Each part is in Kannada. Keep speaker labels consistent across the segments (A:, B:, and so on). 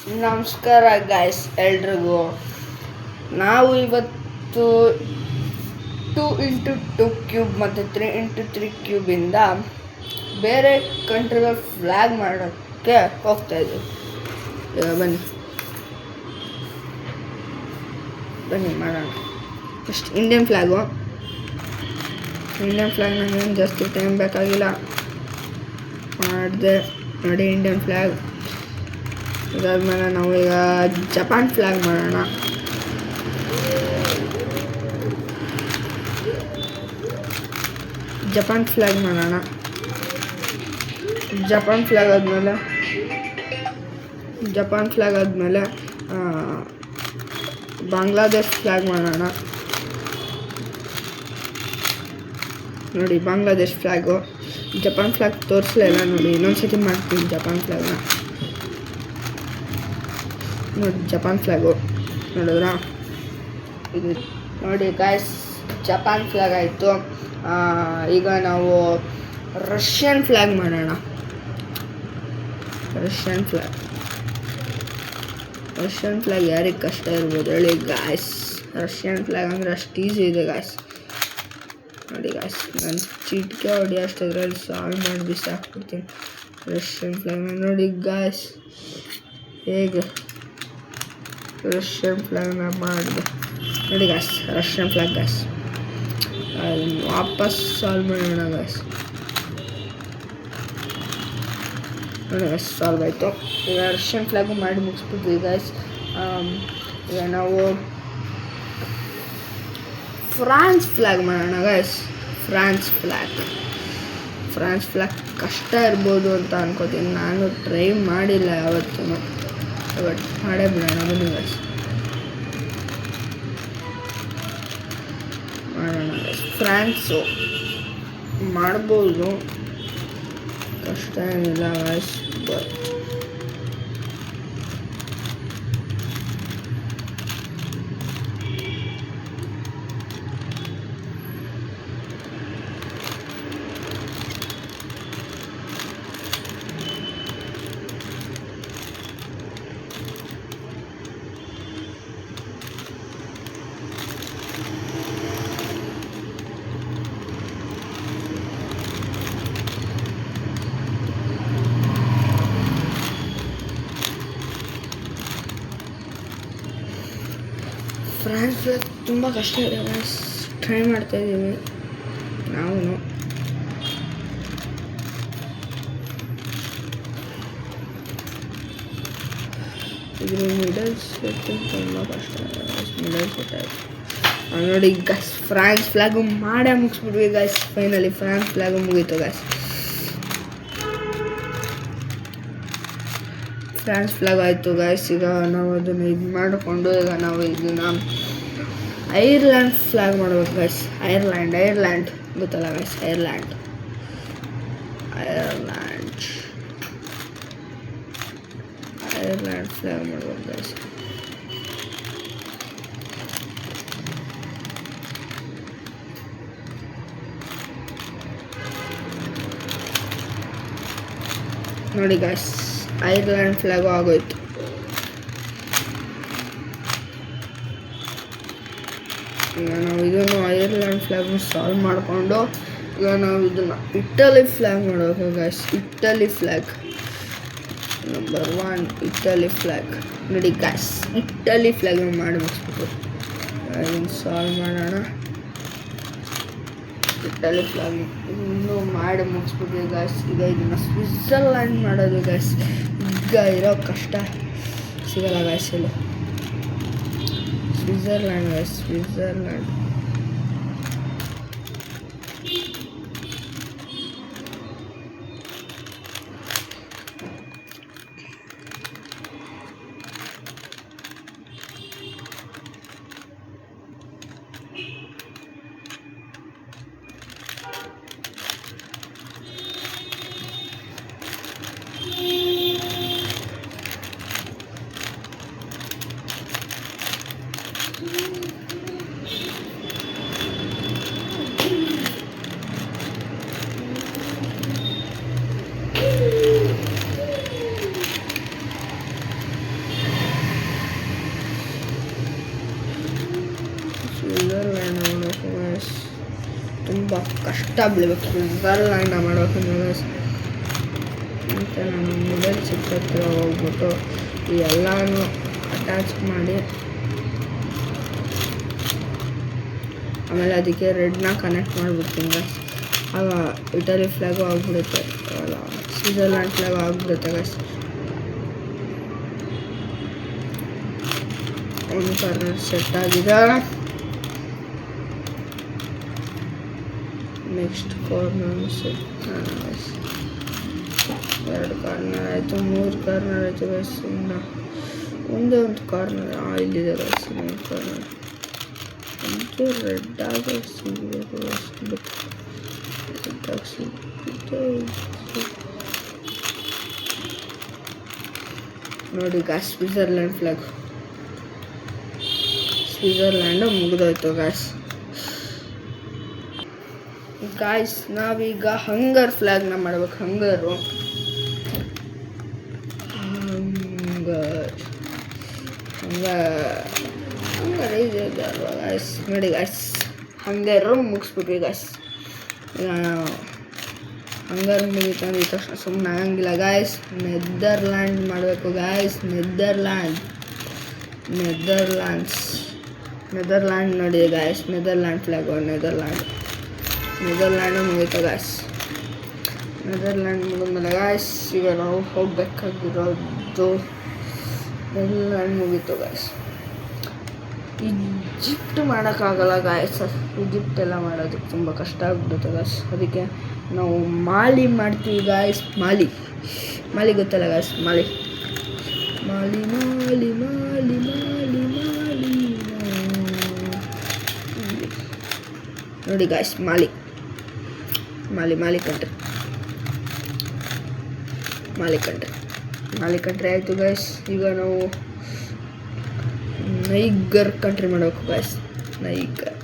A: ನಮಸ್ಕಾರ ಗಾಯ್ಸ್ ಎಲ್ರಿಗೂ. ನಾವು ಇವತ್ತು 2x2 ಕ್ಯೂಬ್ ಮತ್ತು 3x3 ಕ್ಯೂಬಿಂದ ಬೇರೆ ಕಂಟ್ರಿಗಳ ಫ್ಲ್ಯಾಗ್ ಮಾಡೋಕ್ಕೆ ಹೋಗ್ತಾ ಇದ್ದೀವಿ. ಬನ್ನಿ ಮಾಡೋಣ. ಫಸ್ಟ್ ಇಂಡಿಯನ್ ಫ್ಲ್ಯಾಗ್ ನನಗೇನು ಜಾಸ್ತಿ ಟೈಮ್ ಬೇಕಾಗಿಲ್ಲ, ಮಾಡಿದೆ ನೋಡಿ. ಇಂಡಿಯನ್ ಫ್ಲ್ಯಾಗ್ ಇದಾದ್ಮೇಲೆ ನಾವು ಈಗ ಜಪಾನ್ ಫ್ಲ್ಯಾಗ್ ಮಾಡೋಣ. ಜಪಾನ್ ಫ್ಲ್ಯಾಗ್ ಆದಮೇಲೆ ಬಾಂಗ್ಲಾದೇಶ್ ಫ್ಲ್ಯಾಗ್ ಮಾಡೋಣ. ನೋಡಿ ಬಾಂಗ್ಲಾದೇಶ್ ಫ್ಲ್ಯಾಗು. ಜಪಾನ್ ಫ್ಲ್ಯಾಗ್ ತೋರಿಸ್ಲಿಲ್ಲ ನೋಡಿ, ಇನ್ನೊಂದ್ಸತಿ ಮಾಡ್ತೀನಿ ಜಪಾನ್ ಫ್ಲ್ಯಾಗ್ನ. ನೋಡಿ ಜಪಾನ್ ಫ್ಲ್ಯಾಗು ನೋಡಿದ್ರಾ, ಇದು ನೋಡಿ ಗಾಯ್ಸ್ ಜಪಾನ್ ಫ್ಲ್ಯಾಗ್ ಆಯಿತು. ಈಗ ನಾವು ರಷ್ಯನ್ ಫ್ಲ್ಯಾಗ್ ಮಾಡೋಣ. ರಷ್ಯನ್ ಫ್ಲ್ಯಾಗ್ ಯಾರಿಗೆ ಕಷ್ಟ ಇರ್ಬೋದು ಹೇಳಿ ಗಾಯ್ಸ್. ರಷ್ಯನ್ ಫ್ಲ್ಯಾಗ್ ಅಂದರೆ ಅಷ್ಟು ಈಸಿ ಇದೆ ಗಾಯ್ಸ್. ನೋಡಿ ಗಾಯ್ಸ್, ನಾನು ಚಿಟಿಕೆ ಹೊಡಿ ಅಷ್ಟಿದ್ರಲ್ಲಿ ಸಾಲ್ವ್ ಮಾಡಿ ಬಿಸಾಕ್ಬಿಡ್ತೀನಿ ರಷ್ಯನ್ ಫ್ಲ್ಯಾಗ್ನ. ನೋಡಿ ಗಾಯ್ಸ್ ಹೇಗೆ ರಷ್ಯನ್ ಫ್ಲ್ಯಾಗ್ನ ಮಾಡಿದೆ ನೋಡಿ ಗಾಯ್ಸ್. ರಷ್ಯನ್ ಫ್ಲ್ಯಾಗ್ ಗಾಯ್ಸ್ ಅದನ್ನು ವಾಪಸ್ ಸಾಲ್ವ್ ಮಾಡೋಣ ಗಾಯ್ಸ್. ನೋಡಿ ಗಾಯ್ಸ್ ಸಾಲ್ವ್ ಆಯಿತು. ಈಗ ರಷ್ಯನ್ ಫ್ಲ್ಯಾಗು ಮಾಡಿ ಮುಗಿಸ್ಬಿಟ್ವಿ ಗಾಯ್ಸ್. ಈಗ ನಾವು ಫ್ರಾನ್ಸ್ ಫ್ಲ್ಯಾಗ್ ಮಾಡೋಣ ಗಾಯ್ಸ್. ಫ್ರಾನ್ಸ್ ಫ್ಲ್ಯಾಗ್ ಕಷ್ಟ ಇರ್ಬೋದು ಅಂತ ಅನ್ಕೋತೀನಿ. ನಾನು ಟ್ರೈ ಮಾಡಿಲ್ಲ ಯಾವತ್ತೂ, ಬಟ್ ಮಾಡೇ ಬಿಡೋಣ ಬನ್ನಿ ಗಾಯ್ಸ್. ಮಾಡೋಣ ಗಾಯ್ಸ್. ಫ್ರಾನ್ಸು ಮಾಡ್ಬೋದು, ಕಷ್ಟ ಏನಿಲ್ಲ ಗಾಯ್ಸ್. ಫ್ರಾನ್ಸ್ ಫ್ಲ್ಯಾಗ್ ತುಂಬ ಕಷ್ಟ ಇದೆ ಗಾಯ್ಸ್. ಟ್ರೈ ಮಾಡ್ತಾಯಿದ್ದೀವಿ ನಾವು. ಇದ್ರ ಮಿಡಲ್ ಸೆಟ್ ತುಂಬ ಕಷ್ಟ ಇದೆ ಗಾಯ್ಸ್. ಮಿಡಲ್ ಸೆಟ್ ಆಯಿತು ನೋಡಿ ಗಾಯ್ಸ್. ಫ್ರಾನ್ಸ್ ಫ್ಲ್ಯಾಗು ಮಾಡೇ ಮುಗಿಸ್ಬಿಟ್ವಿ ಗಾಯ್ಸ್. ಫೈನಲಿ ಫ್ರಾನ್ಸ್ ಫ್ಲ್ಯಾಗು ಮುಗೀತು ಗಾಯ್ಸ್. ಫ್ರಾನ್ಸ್ ಫ್ಲ್ಯಾಗ್ ಆಯಿತು ಗಾಯ್ಸ್. ಈಗ ನಾವು ಅದನ್ನು ಇದು ಮಾಡಿಕೊಂಡು ಈಗ ನಾವು ಇದನ್ನು ಐರ್ಲ್ಯಾಂಡ್ ಫ್ಲ್ಯಾಗ್ ಮಾಡ್ಬೇಕು ಗಾಯ್ಸ್. ಐರ್ಲ್ಯಾಂಡ್ ಗೊತ್ತಲ್ಲ ಗಾಯ್ಸ್. ಐರ್ಲ್ಯಾಂಡ್ ಫ್ಲ್ಯಾಗ್ ಮಾಡ್ಬೇಕು ಗಾಯ್ಸ್. ನೋಡಿ ಗಾಯ್ಸ್ ಐರ್ಲ್ಯಾಂಡ್ ಫ್ಲ್ಯಾಗು ಆಗೋಯ್ತು. ಈಗ ನಾವು ಇದನ್ನು ಐರ್ಲ್ಯಾಂಡ್ ಫ್ಲ್ಯಾಗ್ನ ಸಾಲ್ವ್ ಮಾಡಿಕೊಂಡು ಈಗ ನಾವು ಇದನ್ನು ಇಟಲಿ ಫ್ಲ್ಯಾಗ್ ಮಾಡಬೇಕು guys. Italy flag number 1 Italy flag ನೋಡಿ ಗಾಯ್ಸ್. ಇಟಲಿ ಫ್ಲ್ಯಾಗ್ನ ಮಾಡಿ ಮುಗಿಸ್ಬಿಟ್ಟು ಇದನ್ನು ಸಾಲ್ವ್ ಮಾಡೋಣ. ಇಟಲಿ ಫ್ಲ್ಯಾಗ್ ಇನ್ನೂ ಮಾಡಿ ಮುಗಿಸ್ಬಿಟ್ವಿ ಗಾಯ್ಸ್. ಈಗ ಇದನ್ನು ಸ್ವಿಟ್ಜರ್ಲ್ಯಾಂಡ್ ಮಾಡೋದು ಗಾಯ್ಸ್. ಈಗ ಇರೋ ಕಷ್ಟ ಸಿಗಲ್ಲ ಗಾಯ್ಸ್. ಇಲ್ಲಿ ಸ್ವಿಟ್ಜರ್ಲ್ಯಾಂಡ್ ಗಾಯ್ಸ್. ಸ್ವಿಟ್ಜರ್ಲ್ಯಾಂಡ್ ಬಿಡಬೇಕು, ಸ್ವಿಟ್ಜರ್ಲ್ಯಾಂಡ್ ಮಾಡಬೇಕು ಗೈಸ್. ಮತ್ತು ನಾನು ಮೊಬೈಲ್ ಚಿಪ್ ಹತ್ರ ಹೋಗ್ಬಿಟ್ಟು ಎಲ್ಲನೂ ಅಟ್ಯಾಚ್ ಮಾಡಿ ಆಮೇಲೆ ಅದಕ್ಕೆ ರೆಡ್ನ ಕನೆಕ್ಟ್ ಮಾಡಿಬಿಡ್ತೀನಿ ಗೈಸ್. ಆಗ ಇಟಲಿ ಫ್ಲ್ಯಾಗು ಆಗಿಬಿಡುತ್ತೆ, ಅಲ್ಲ ಸ್ವಿಟ್ಜರ್ಲ್ಯಾಂಡ್ ಫ್ಲ್ಯಾಗು ಆಗಿಬಿಡುತ್ತೆ ಗೈಸ್. ಒಂದು ಕಾರ್ನರ್ ಸೆಟ್ ಆಗಿದೆ. ನೆಕ್ಸ್ಟ್ ಕಾರ್ನರ್ ಸೆಟ್, 2 ಕಾರ್ನರ್ ಆಯಿತು, 3 ಕಾರ್ನರ್ ಆಯಿತು ಗೈಸ್. ಇನ್ನು ಒಂದೇ ಒಂದು ಕಾರ್ನರ್ ಇಲ್ಲಿದೆ ಗೈಸ್. ಇನ್ನೊಂದು ಕಾರ್ನರ್ ಅಂತೂ ರೆಡ್ಡಾಗಿ ಸಿಗಬೇಕು ಗೈಸ್. ಬಟ್ ರೆಡ್ಡಾಗಿ ಸಿಗುತ್ತೆ ನೋಡಿ ಗೈಸ್. ಸ್ವಿಟ್ಜರ್ಲ್ಯಾಂಡು ಮುಗಿದೋಯ್ತು ಗಾಯ್ಸ್. ನಾವೀಗ ಹಂಗರ್ ಫ್ಲ್ಯಾಗ್ನ ಮಾಡ್ಬೇಕು. ಹಂಗರ್ ಇದೆ ಅಲ್ವಾ ಗಾಯ್ಸ್. ನೋಡಿ ಗಾಯ್ಸ್, ಹಂಗರು ಮುಗಿಸ್ಬಿಟ್ವಿ ಗಾಯ್ಸ್. ಹಂಗರ್ ಮುಗಿತಂದ್ರೆ ಈ ತಕ್ಷಣ ಸುಮ್ಮನೆ ಆಗಂಗಿಲ್ಲ ಗಾಯ್ಸ್. ನೆದರ್ಲ್ಯಾಂಡ್ ಮಾಡಬೇಕು ಗಾಯ್ಸ್. ನೆದರ್ಲ್ಯಾಂಡ್ ನೋಡಿ ಗಾಯ್ಸ್. ನೆದರ್ಲ್ಯಾಂಡ್ ಫ್ಲ್ಯಾಗು ನೆದರ್ಲ್ಯಾಂಡು ಮುಗೀತು ಗಾಯ್ಸ್. ನೆದರ್ಲ್ಯಾಂಡ್ ಮುಗಿದ್ಮೇಲೆ ಗಾಯ್ಸ್ ಈಗ ನಾವು ಹೋಗ್ಬೇಕಾಗಿರೋದು ನೆದರ್ಲ್ಯಾಂಡ್ ಮುಗೀತು ಗಾಯ್ಸ್. ಈಜಿಪ್ಟ್ ಮಾಡೋಕ್ಕಾಗಲ್ಲ ಗಾಯ್ಸ್. ಈಜಿಪ್ಟ್ ಎಲ್ಲ ಮಾಡೋದಕ್ಕೆ ತುಂಬ ಕಷ್ಟ ಆಗ್ಬಿಡುತ್ತೆ ಗಾಯ್ಸ್. ಅದಕ್ಕೆ ನಾವು ಮಾಲಿ ಮಾಡ್ತೀವಿ ಗಾಯ್ಸ್. ಮಾಲಿ ಗೊತ್ತಲ್ಲ ಗಾಯ್ಸ್. ಮಾಲಿ ನೋಡಿ ಗಾಯ್ಸ್. ಮಾಲಿ ಕಂಟ್ರಿ ಆಯಿತು ಗಾಯ್ಸ್. ಈಗ ನಾವು ನೈಗರ್ ಕಂಟ್ರಿ ಮಾಡಬೇಕು ಗಾಯ್ಸ್. ನೈಗರ್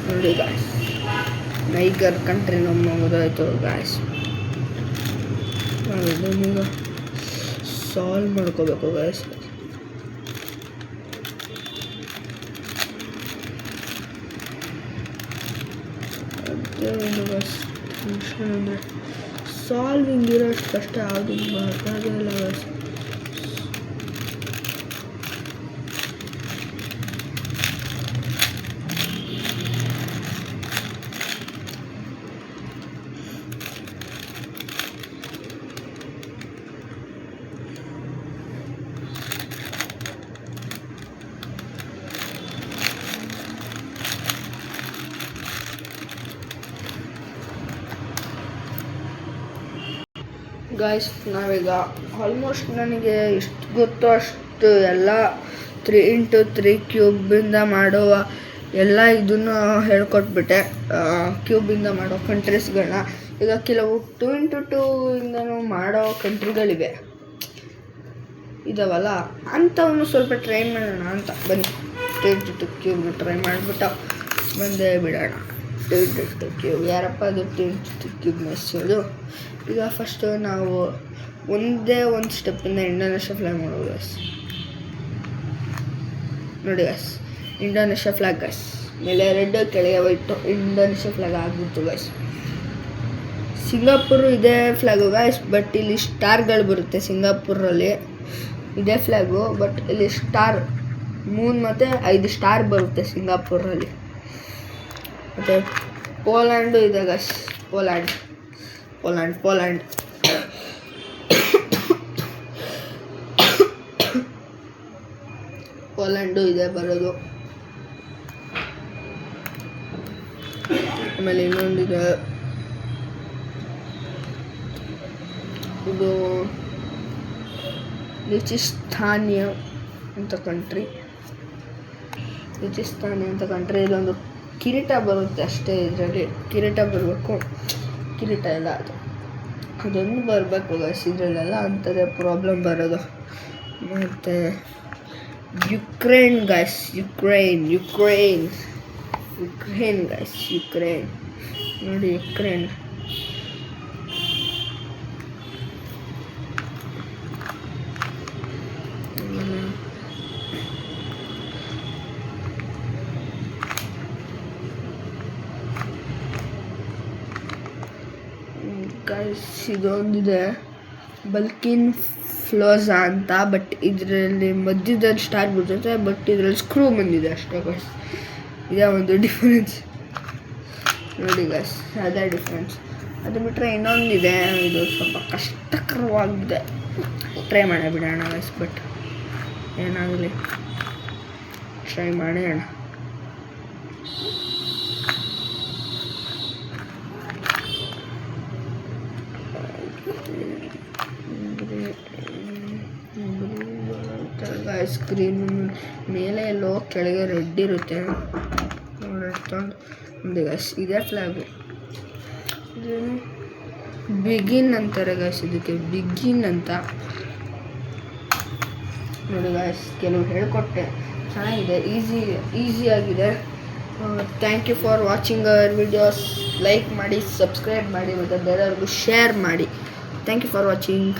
A: ನೋಡಿ ಗಾಯ್ಸ್. ನೈಗರ್ ಕಂಟ್ರಿ ನಮ್ಮ ಮುಗಿದೋಯ್ತು ಗಾಯ್ಸ್. ಇದನ್ನೀಗ ಸಾಲ್ವ್ ಮಾಡ್ಕೋಬೇಕು ಗಾಯ್ಸ್. ಅದೇ ಒಂದು ಗಾಯ್ಸ್ ಟೆನ್ಷನ್ ಅಂದರೆ ಸಾಲ್ವಿಂಗ್ ಇರೋಷ್ಟು ಕಷ್ಟ ಯಾವುದು ಬರೋದಿಲ್ಲ ಗಾಯ್ಸ್. ಗಾಯ್ಸ್ ನಾವೀಗ ಆಲ್ಮೋಸ್ಟ್ ನನಗೆ ಎಷ್ಟು ಗೊತ್ತೋ ಅಷ್ಟು ಎಲ್ಲ 3x3 ಕ್ಯೂಬಿಂದ ಮಾಡುವ ಎಲ್ಲ ಇದನ್ನು ಹೇಳ್ಕೊಟ್ಬಿಟ್ಟೆ. ಕ್ಯೂಬಿಂದ ಮಾಡೋ ಕಂಟ್ರೀಸ್ಗಳನ್ನ ಈಗ ಕೆಲವು 2x2 ಇಂದನೂ ಮಾಡೋ ಕಂಟ್ರಿಗಳಿವೆ ಇದಾವಲ್ಲ, ಅಂಥವನ್ನು ಸ್ವಲ್ಪ ಟ್ರೈ ಮಾಡೋಣ ಅಂತ ಬನ್ನಿ. 2x2 ಕ್ಯೂಬ್ನ ಟ್ರೈ ಮಾಡಿಬಿಟ್ಟು ಬಂದೇ ಬಿಡೋಣ. 2x2 ಕ್ಯೂಬ್ ಯಾರಪ್ಪ ಅದು 2x2 ಕ್ಯೂಬ್ ಮೆಸ್ಸೋದು. ಈಗ ಫಸ್ಟು ನಾವು ಒಂದೇ ಒಂದು ಸ್ಟೆಪ್ಪಿಂದ ಇಂಡೋನೇಷ್ಯಾ ಫ್ಲ್ಯಾಗ್ ಮಾಡೋದು ಗಾಯ್ಸ್. ನೋಡಿ ಗಾಯ್ಸ್, ಇಂಡೋನೇಷ್ಯಾ ಫ್ಲ್ಯಾಗ್ ಗಾಯ್ಸ್. ಮೇಲೆ ರೆಡ್ ಕೆಳಗೆ ವೈಟು ಇಂಡೋನೇಷ್ಯಾ ಫ್ಲ್ಯಾಗ್ ಆಗಿಬಿಡ್ತು ಗಾಯ್ಸ್. ಸಿಂಗಾಪುರು ಇದೇ ಫ್ಲ್ಯಾಗು ಗಾಯ್ಸ್, ಬಟ್ ಇಲ್ಲಿ ಸ್ಟಾರ್ಗಳು ಬರುತ್ತೆ. ಸಿಂಗಾಪುರಲ್ಲಿ ಇದೇ ಫ್ಲ್ಯಾಗು, ಬಟ್ ಇಲ್ಲಿ ಸ್ಟಾರ್ 3 ಮತ್ತು 5 ಸ್ಟಾರ್ ಬರುತ್ತೆ ಸಿಂಗಾಪುರಲ್ಲಿ. ಮತ್ತು ಪೋಲ್ಯಾಂಡು ಇದೆ ಗಾಯ್ಸ್. ಪೋಲ್ಯಾಂಡ್ ಪೋಲ್ಯಾಂಡು ಇದೆ ಬರೋದು. ಆಮೇಲೆ ಇನ್ನೊಂದಿದೆ, ಇದು ಲಿಚಿಸ್ತಾನಿಯಾ ಅಂತ ಕಂಟ್ರಿ. ಇದೊಂದು ಕಿರೀಟ ಬರುತ್ತೆ ಅಷ್ಟೇ. ಇದರಲ್ಲಿ ಕಿರೀಟ ಬರಬೇಕು, ಕಿರೀಟ ಎಲ್ಲ ಅದೊಂದು ಬರಬೇಕು ಗಾಯ್ಸ್. ಇದರಲ್ಲೆಲ್ಲ ಅಂಥದ್ದೇ ಪ್ರಾಬ್ಲಮ್ ಬರೋದು. ಮತ್ತು Ukraine guys, Ukraine guys, Ukraine ನೋಡಿ, ಯುಕ್ರೇನ್. ಗೈಸ್ ಇದೊಂದಿದೆ ಬಲ್ಕಿನ್ ಫ್ಲೋಝಾ ಅಂತ, ಬಟ್ ಇದರಲ್ಲಿ ಮಧ್ಯದಲ್ಲಿ ಸ್ಟಾರ್ ಬರ್ತೈತೆ, ಬಟ್ ಇದರಲ್ಲಿ ಸ್ಕ್ರೂ ಬಂದಿದೆ ಅಷ್ಟೇ ಗೈಸ್. ಇದೇ ಒಂದು ಡಿಫ್ರೆನ್ಸ್ ನೋಡಿ ಗೈಸ್, ಅದೇ ಡಿಫ್ರೆನ್ಸ್. ಅದು ಬಿಟ್ಟರೆ ಇನ್ನೊಂದಿದೆ, ಇದು ಸ್ವಲ್ಪ ಕಷ್ಟಕರವಾಗಿದೆ, ಟ್ರೈ ಮಾಡೇ ಬಿಡೋಣ ಗೈಸ್. ಬಟ್ ಏನಾಗಲಿ ಟ್ರೈ ಮಾಡೋಣ. ಸ್ಕ್ರೀನ್ ಮೇಲೆ ಎಲ್ಲೋ ಕೆಳಗೆ ರೆಡ್ ಇರುತ್ತೆ ನೋಡಿ. ಒಂದು ಗೈಸ್ ಇದೇ ಫ್ಲಾಗು, ಇದೇನು ಬಿಗಿನ್ ಅಂತಾರೆ ಗೈಸ್, ಇದಕ್ಕೆ ಬಿಗಿನ್ ಅಂತ ನೋಡಿ ಗೈಸ್. ಕೆಲವು ಹೇಳ್ಕೊಟ್ಟೆ, ಚೆನ್ನಾಗಿದೆ, ಈಸಿಯಾಗಿದೆ. Thank you for watching our videos. Like ಮಾಡಿ, ಸಬ್ಸ್ಕ್ರೈಬ್ ಮಾಡಿ ಮತ್ತು ಬೇರೆಯವ್ರಿಗೂ ಶೇರ್ ಮಾಡಿ. Thank you for watching.